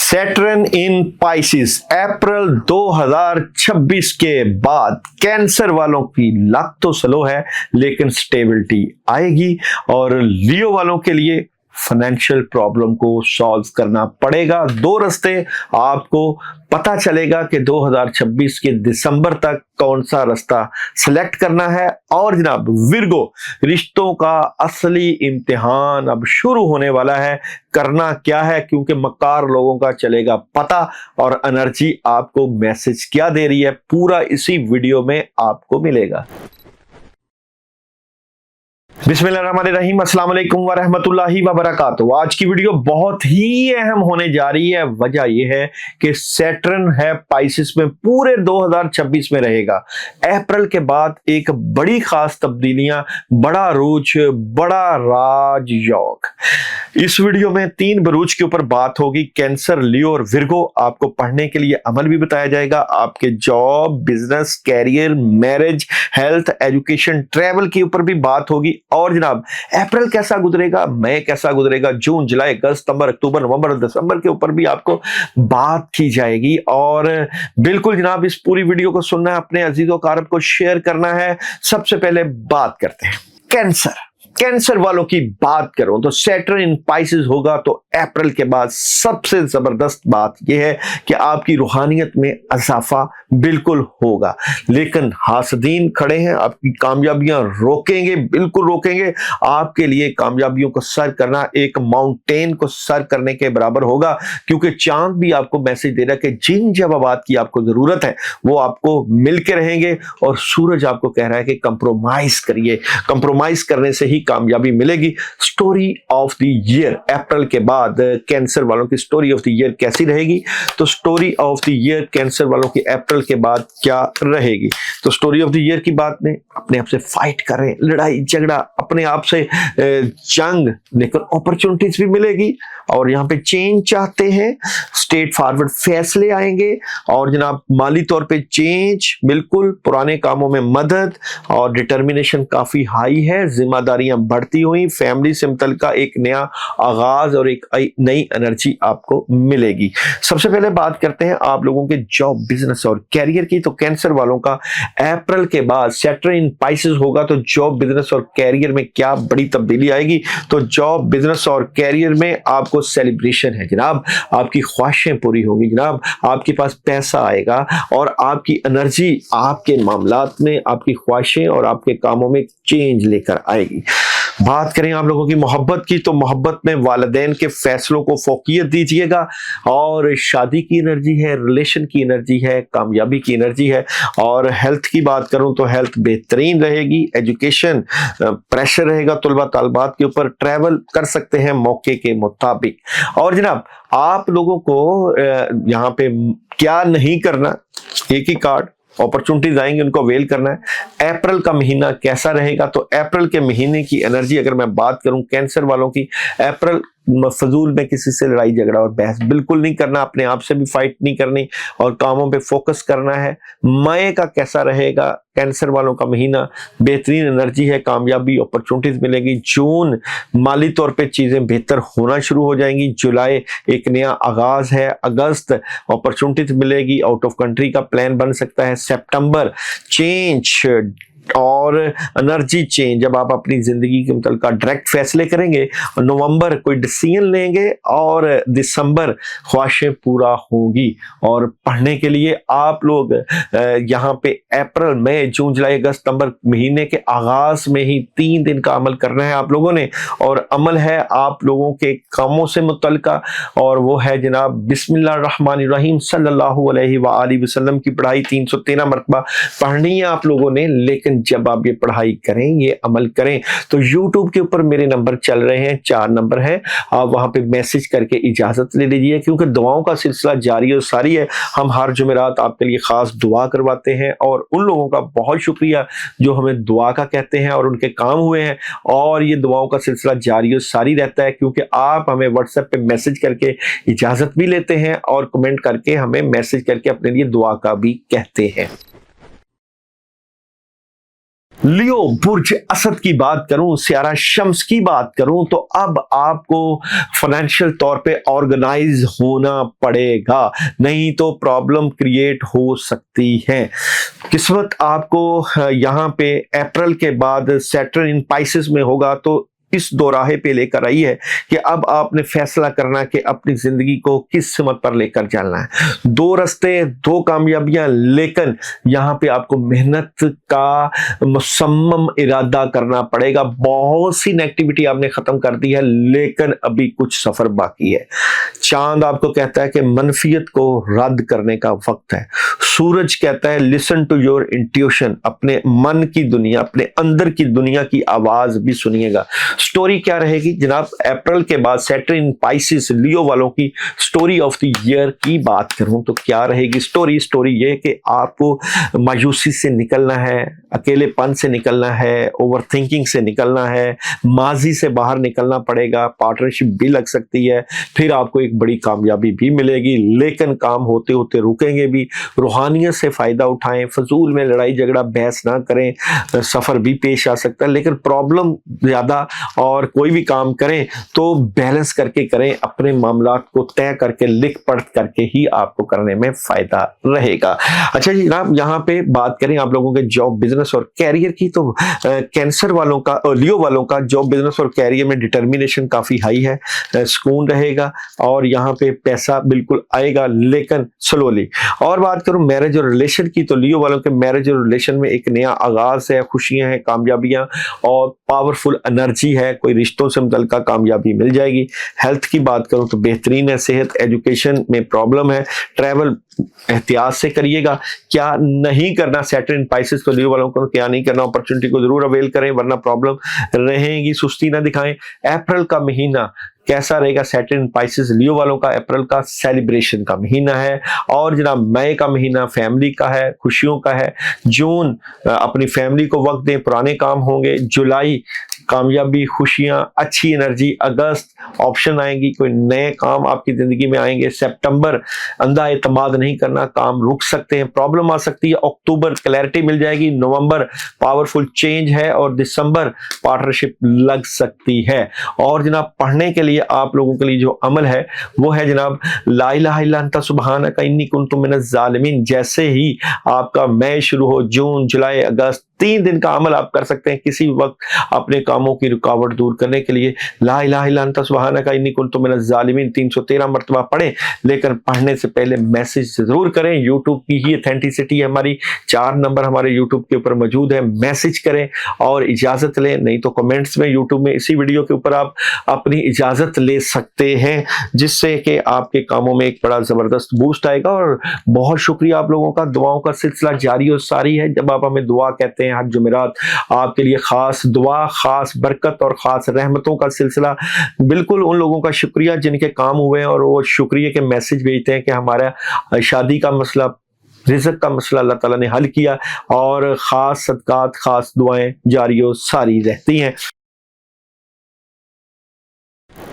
Saturn इन Pisces अप्रैल 2026 के बाद cancer वालों की लक तो स्लो है लेकिन स्टेबिलिटी आएगी और लियो वालों के लिए फाइनेंशियल प्रॉब्लम को सॉल्व करना पड़ेगा। दो रास्ते आपको पता चलेगा कि 2026 के दिसंबर तक कौन सा रास्ता सिलेक्ट करना है। और जनाब विर्गो, रिश्तों का असली इम्तिहान अब शुरू होने वाला है। करना क्या है, क्योंकि मक्कार लोगों का चलेगा पता और एनर्जी आपको मैसेज क्या दे रही है, पूरा इसी वीडियो में आपको मिलेगा। बिस्मिल्लाहिर्रहमानिर्रहीम, अस्सलाम वालेकुम व रहमतुल्लाहि व बरकातहू। आज की वीडियो बहुत ही अहम होने जा रही है। वजह यह है कि सैटर्न है पाइसिस में पूरे 2026 में रहेगा। अप्रैल के बाद एक बड़ी खास तब्दीलियां, बड़ा रूज, बड़ा राजयोग। इस वीडियो में 3 बरूज के ऊपर बात होगी, कैंसर, लियो और विर्गो। आपको पढ़ने के लिए अमल भी बताया जाएगा। आपके job, business, career, marriage, health, education, travel के ऊपर भी बात होगी। और जनाब अप्रैल कैसा गुजरेगा, मई कैसा गुजरेगा, जून, जुलाई, अगस्त, सितंबर, अक्टूबर, नवंबर और दिसंबर के ऊपर भी आपको बात की जाएगी। और बिल्कुल जनाब इस पूरी वीडियो को सुनना है, अपने अजीजों कारब को शेयर करना है। सबसे पहले बात करते हैं कैंसर वालों की बात करूं तो सैटर्न इन पाइसिस होगा तो अप्रैल के बाद सबसे जबरदस्त बात यह है कि आपकी रूहानियत में इजाफा बिल्कुल होगा। लेकिन हासदीन खड़े हैं, आपकी कामयाबियां रोकेंगे, बिल्कुल रोकेंगे। आपके लिए कामयाबियों को सर करना एक माउंटेन को सर करने के बराबर होगा, क्योंकि चांद भी आपको मैसेज दे रहा है कि जिन जवाबात की आपको जरूरत है वो आपको मिलके रहेंगे। और सूरज आपको कह रहा है कि कंप्रोमाइज करिए, कंप्रोमाइज करने से ही कामयाबी मिलेगी। स्टोरी ऑफ द ईयर, अप्रैल के बाद कैंसर वालों की स्टोरी ऑफ द ईयर कैसी रहेगी? तो story of the year cancer वालों की अप्रैल के बाद क्या रहेगी? तो स्टोरी ऑफ द ईयर की बात में अपने आप से फाइट करें, लड़ाई झगड़ा, अपने आप से जंग, लेकिन अपॉर्चुनिटीज भी मिलेगी। और यहां पे चेंज चाहते हैं, स्ट्रेट फॉरवर्ड फैसले आएंगे। और जनाब माली तौर पे चेंज, बिल्कुल पुराने कामों में मदद और डिटर्मिनेशन काफी हाई है। जिम्मेदारियां बढ़ती हुई, फैमिली से मुतल्लिका एक नया आगाज और एक नई एनर्जी आपको मिलेगी। सबसे पहले बात करते हैं आप लोगों के जॉब, बिजनेस और कैरियर की। तो कैंसर वालों का अप्रैल के बाद सैटर्न इन पाइसिस होगा तो जॉब, बिजनेस और कैरियर में क्या बड़ी तब्दीली आएगी? तो जॉब, बिजनेस और कैरियर में आपको सेलिब्रेशन है जनाब, आपकी ख्वाहिशें पूरी होंगी जनाब, आपके पास पैसा आएगा और आपकी एनर्जी आपके मामलात में, आपकी ख्वाहिशें और आपके कामों में चेंज लेकर आएगी। बात करें आप लोगों की मोहब्बत की, तो मोहब्बत में वालिदैन के फैसलों को फोकियत दीजिएगा। और शादी की एनर्जी है, रिलेशन की एनर्जी है, कामयाबी की एनर्जी है। और हेल्थ की बात करूं तो हेल्थ बेहतरीन रहेगी। एजुकेशन प्रेशर रहेगा तुलबा तालबात के ऊपर, ट्रैवल कर सकते हैं मौके के मुताबिक। और जनाब आप लोगों को यहाँ पे क्या नहीं करना, एक ही कार्ड, अपॉर्चुनिटीज आएंगे उनको अवेल करना है। अप्रैल का महीना कैसा रहेगा? तो अप्रैल के महीने की एनर्जी अगर मैं बात करूं कैंसर वालों की, अप्रैल फजूल में किसी से लड़ाई झगड़ा और बहस बिल्कुल नहीं करना, अपने आप से भी फाइट नहीं करनी और कामों पे फोकस करना है। मई का कैसा रहेगा? कैंसर वालों का महीना बेहतरीन एनर्जी है, कामयाबी, अपॉर्चुनिटीज मिलेगी। जून माली तौर पे चीजें बेहतर होना शुरू हो जाएंगी। जुलाई एक नया आगाज है। अगस्त अपॉर्चुनिटीज मिलेगी, आउट ऑफ कंट्री का प्लान बन सकता है। सितंबर चेंज और एनर्जी चेंज, जब आप अपनी जिंदगी के मुताबिक डायरेक्ट फैसले करेंगे। नवंबर कोई डिसीजन लेंगे और दिसंबर ख्वाहिशें पूरा होगी। और पढ़ने के लिए आप लोग यहाँ पे अप्रैल, मई, जून, जुलाई, अगस्त, सितंबर महीने के आगाज में ही 3 दिन का अमल करना है आप लोगों ने। और अमल है आप लोगों के कामों से मुतल्लिका, और वो है जनाब बिस्मिल्लाहिर्रहमानिर्रहीम सल्लल्लाहु अलैहि वसल्लम की पढ़ाई 313 मरतबा पढ़नी है आप लोगों ने। लेकिन जब आप ये पढ़ाई करें, ये अमल करें, तो YouTube के ऊपर मेरे नंबर चल रहे हैं, 4 नंबर हैं, आप वहां पे मैसेज करके इजाजत ले लीजिए, क्योंकि दुआओं का सिलसिला जारी और सारी है। हम हर जुमेरात आपके लिए खास दुआ करवाते हैं और उन लोगों का बहुत शुक्रिया जो हमें दुआ का कहते हैं और उनके काम हुए हैं। और ये दुआओं का सिलसिला जारी और सारी रहता है, क्योंकि आप हमें व्हाट्सएप पे मैसेज करके इजाजत भी लेते हैं और कमेंट करके हमें मैसेज करके अपने लिए दुआ का भी कहते हैं। लियो बुर्ज असद की बात करूं, सियारा शम्स की बात करूं, तो अब आपको फाइनेंशियल तौर पे ऑर्गेनाइज होना पड़ेगा, नहीं तो प्रॉब्लम क्रिएट हो सकती है। किस्मत आपको यहाँ पे अप्रैल के बाद सैटर्न इन पाइसेस में होगा तो इस दोराहे पे लेकर आई है कि अब आपने फैसला करना कि अपनी जिंदगी को किस सिमत पर लेकर चलना है। दो रास्ते, दो कामयाबियां, लेकिन यहाँ पे आपको मेहनत का मुसम्मम इरादा करना पड़ेगा। बहुत सी नेगेटिविटी आपने खत्म कर दी है, लेकिन अभी कुछ सफर बाकी है। चांद आपको कहता है कि मनफियत को रद्द करने का वक्त है। सूरज कहता है लिसन टू योर इंट्यूशन, अपने मन की दुनिया, अपने अंदर की दुनिया की आवाज भी सुनिएगा। स्टोरी क्या रहेगी जनाब? अप्रैल के बाद सैटर्न इन पाइसेस लियो वालों की स्टोरी ऑफ द ईयर की बात करूं तो क्या रहेगी स्टोरी? स्टोरी ये कि आपको मायूसी से निकलना है, अकेलेपन से निकलना है, ओवर थिंकिंग से निकलना है, माजी से बाहर निकलना पड़ेगा, पार्टनरशिप भी लग सकती है, फिर आपको एक बड़ी कामयाबी भी मिलेगी, लेकिन काम होते होते रुकेंगे भी। रूहानियत से फायदा उठाएं, फजूल में लड़ाई झगड़ा बहस ना करें, सफर भी पेश आ सकता है, लेकिन प्रॉब्लम ज्यादा और कोई भी काम करें तो बैलेंस करके करें, अपने मामलात को तय करके लिख पढ़ करके ही आपको करने में फायदा रहेगा। अच्छा जी जनाब, यहाँ पे बात करें आप लोगों के जॉब, बिजनेस और कैरियर की, तो कैंसर वालों का, लियो वालों का जॉब, बिजनेस और कैरियर में डिटर्मिनेशन काफी हाई है, सुकून रहेगा और यहाँ पे पैसा बिल्कुल आएगा, लेकिन स्लोली। और बात करूं मैरिज और रिलेशन की, तो लियो वालों के मैरिज और रिलेशन में एक नया आगाज है, खुशियां हैं, कामयाबियां और पावरफुल एनर्जी है, कोई रिश्तों से मुतल्लिका कामयाबी मिल जाएगी। हेल्थ की बात करूं तो बेहतरीन है सेहत, एजुकेशन में प्रॉब्लम है, ट्रैवल एहतियात से करिएगा। क्या नहीं करना सैटर्न इन पाइसेस को लियो वालों को, क्या नहीं करना, अपॉर्चुनिटी को जरूर अवेल करें वरना प्रॉब्लम रहेगी, सुस्ती ना दिखाएं। अप्रैल का महीना कैसा रहेगा सैटर्न इन पाइसेस लियो वालों का? अप्रैल का सेलिब्रेशन का महीना है और जनाब मई का महीना फैमिली का है, खुशियों का है। जून अपनी फैमिली को वक्त दें, पुराने काम होंगे। जुलाई कामयाबी, खुशियां, अच्छी एनर्जी। अगस्त ऑप्शन आएंगी, कोई नए काम आपकी जिंदगी में आएंगे। सितंबर अंधा एतमाद नहीं करना, काम रुक सकते हैं, प्रॉब्लम आ सकती है। अक्टूबर क्लैरिटी मिल जाएगी। नवंबर पावरफुल चेंज है और दिसंबर पार्टनरशिप लग सकती है। और जनाब पढ़ने के लिए आप लोगों के लिए जो अमल है वो है जनाब ला इलाहा इल्ला अंता सुब्हानका इन्नी कुन्तु मिनज़ ज़ालिमीन। जैसे ही आपका मई शुरू हो, जून, जुलाई, अगस्त, 3 दिन का अमल आप कर सकते हैं किसी वक्त अपने कामों की रुकावट दूर करने के लिए। ला इलाहा इल्ला अंता सुब्हानका इन्नी कुन्तु मिनज़ ज़ालिमीन 313 मरतबा पढ़ें, लेकिन पढ़ने से पहले मैसेज जरूर करें। यूट्यूब की ही ऑथेंटिसिटी है हमारी, 4 नंबर हमारे यूट्यूब के ऊपर मौजूद है, मैसेज करें और इजाजत लें, नहीं तो कमेंट्स में यूट्यूब में इसी वीडियो के ऊपर आप अपनी इजाजत ले सकते हैं, जिससे कि आपके कामों में एक बड़ा जबरदस्त बूस्ट आएगा। और बहुत शुक्रिया आप लोगों का, दुआओं का सिलसिला जारी और सारी है। जब आप हमें दुआ कहते हैं हर जुमेरात, आपके लिए खास दुआ, खास बरकत और खास रहमतों का सिलसिला। बिल्कुल उन लोगों का शुक्रिया जिनके काम हुए हैं और वो शुक्रिया के मैसेज भेजते हैं कि हमारा शादी का मसला, रिज़्क़ का मसला अल्लाह ताला ने हल किया, और खास सदकात, खास दुआएं जारी और सारी रहती हैं।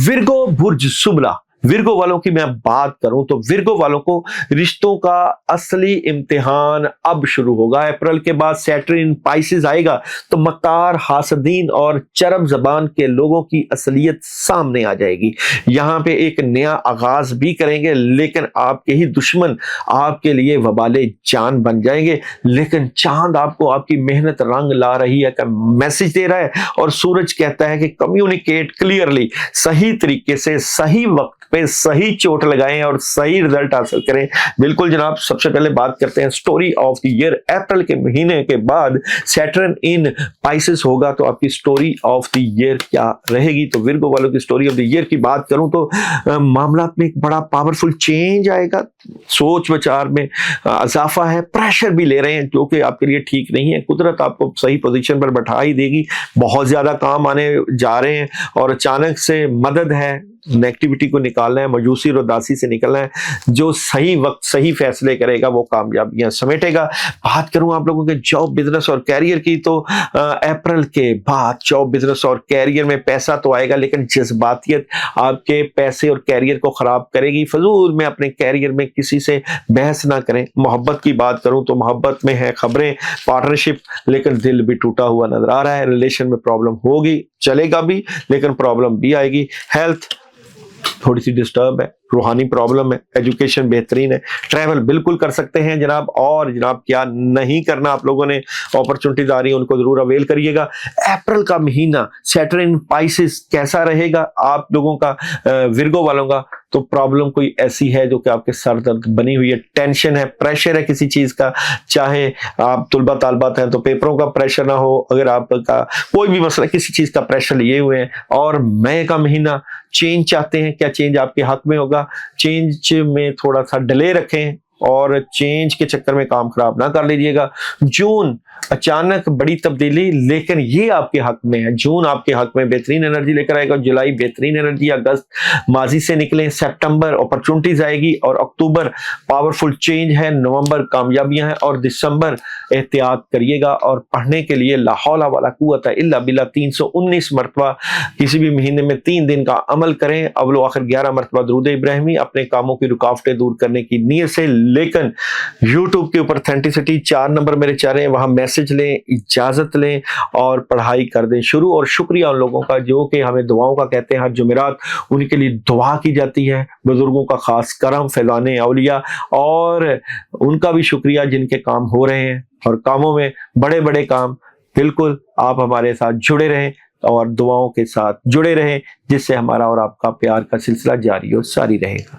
विर्गो बुर्ज शुमला, विर्गो वालों की मैं बात करूं तो विर्गो वालों को रिश्तों का असली इम्तिहान अब शुरू होगा। अप्रैल के बाद सैटर्न इन पाइसेस आएगा तो मक्कार, हासदीन और चरब जबान के लोगों की असलियत सामने आ जाएगी। यहाँ पे एक नया आगाज भी करेंगे, लेकिन आपके ही दुश्मन आपके लिए वबाले जान बन जाएंगे। लेकिन चांद आपको आपकी मेहनत रंग ला रही है का मैसेज दे रहा है, और सूरज कहता है कि कम्युनिकेट क्लियरली, सही तरीके से, सही वक्त पे सही चोट लगाएं और सही रिजल्ट हासिल करें। बिल्कुल जनाब, सबसे पहले बात करते हैं स्टोरी ऑफ द ईयर। अप्रैल के महीने के बाद सैटर्न इन पाइसेस होगा तो आपकी स्टोरी ऑफ द ईयर क्या रहेगी? तो विर्गो वालों की स्टोरी ऑफ द ईयर की बात करूं तो मामलात में एक बड़ा पावरफुल चेंज आएगा, सोच विचार में इजाफा है, प्रेशर भी ले रहे हैं जो कि आपके लिए ठीक नहीं है। कुदरत आपको सही पोजीशन पर बैठा ही देगी, बहुत ज्यादा काम आने जा रहे हैं और अचानक से मदद है, नेगेटिविटी को निकालना है, मायूसी और उदासी से निकलना है। जो सही वक्त सही फैसले करेगा वो कामयाबियां समेटेगा। बात करूं आप लोगों के जॉब, बिजनेस और कैरियर की, तो अप्रैल के बाद जॉब, बिजनेस और कैरियर में पैसा तो आएगा, लेकिन जज्बातियत आपके पैसे और कैरियर को खराब करेगी। फजूल में अपने कैरियर में किसी से बहस ना करें। मोहब्बत की बात करूं तो मोहब्बत में है खबरें, पार्टनरशिप, लेकिन दिल भी टूटा हुआ नजर आ रहा है। रिलेशन में प्रॉब्लम होगी, चलेगा भी, लेकिन प्रॉब्लम भी आएगी। हेल्थ थोड़ी सी डिस्टर्ब है, रूहानी प्रॉब्लम है। एजुकेशन बेहतरीन है, ट्रैवल बिल्कुल कर सकते हैं जनाब। और जनाब क्या नहीं करना, आप लोगों ने अपॉर्चुनिटीज आ रही है, उनको जरूर अवेल करिएगा। अप्रैल का महीना सैटर्न इन पाइसेस कैसा रहेगा आप लोगों का, विर्गो वालों का? तो प्रॉब्लम कोई ऐसी है जो कि आपके सर दर्द बनी हुई है, टेंशन है, प्रेशर है किसी चीज का, चाहे आप तुलबा तालबात हैं तो पेपरों का प्रेशर ना हो, अगर आपका कोई भी मसला, किसी चीज का प्रेशर लिए हुए हैं। और मई का महीना चेंज चाहते हैं, क्या चेंज आपके हक में होगा? चेंज में थोड़ा सा डिले रखें और चेंज के चक्कर में काम खराब ना कर लीजिएगा। जून अचानक बड़ी तब्दीली, लेकिन ये आपके हक में है। जून आपके हक में बेहतरीन एनर्जी लेकर आएगा, जुलाई बेहतरीन एनर्जी, अगस्त माजी से निकले, सितंबर अपॉर्चुनिटीज आएगी, और अक्टूबर पावरफुल चेंज है, नवंबर कामयाबियां हैं, और दिसंबर एहतियात करिएगा। और पढ़ने के लिए ला हौला वला कुव्वत इल्ला बिल्लाह 319 मरतबा किसी भी महीने में 3 दिन का अमल करें। अव्वल आखिर 11 मरतबा दुरूद इब्राहिमी अपने कामों की रुकावटें दूर करने की नीयत से। लेकिन यूट्यूब के ऊपर ऑथेंटिसिटी 4 नंबर मेरे चाह रहे हैं, वहां मैसेज लें, इजाजत लें और पढ़ाई कर दें शुरू। और शुक्रिया उन लोगों का जो कि हमें दुआओं का कहते हैं, हर जुमेरात उनके लिए दुआ की जाती है, बुजुर्गों का खास करम, फैज़ाने औलिया, और उनका भी शुक्रिया जिनके काम हो रहे हैं, और कामों में बड़े बड़े काम। बिल्कुल आप हमारे साथ जुड़े रहें और दुआओं के साथ जुड़े रहें, जिससे हमारा और आपका प्यार का सिलसिला जारी और सारी रहेगा।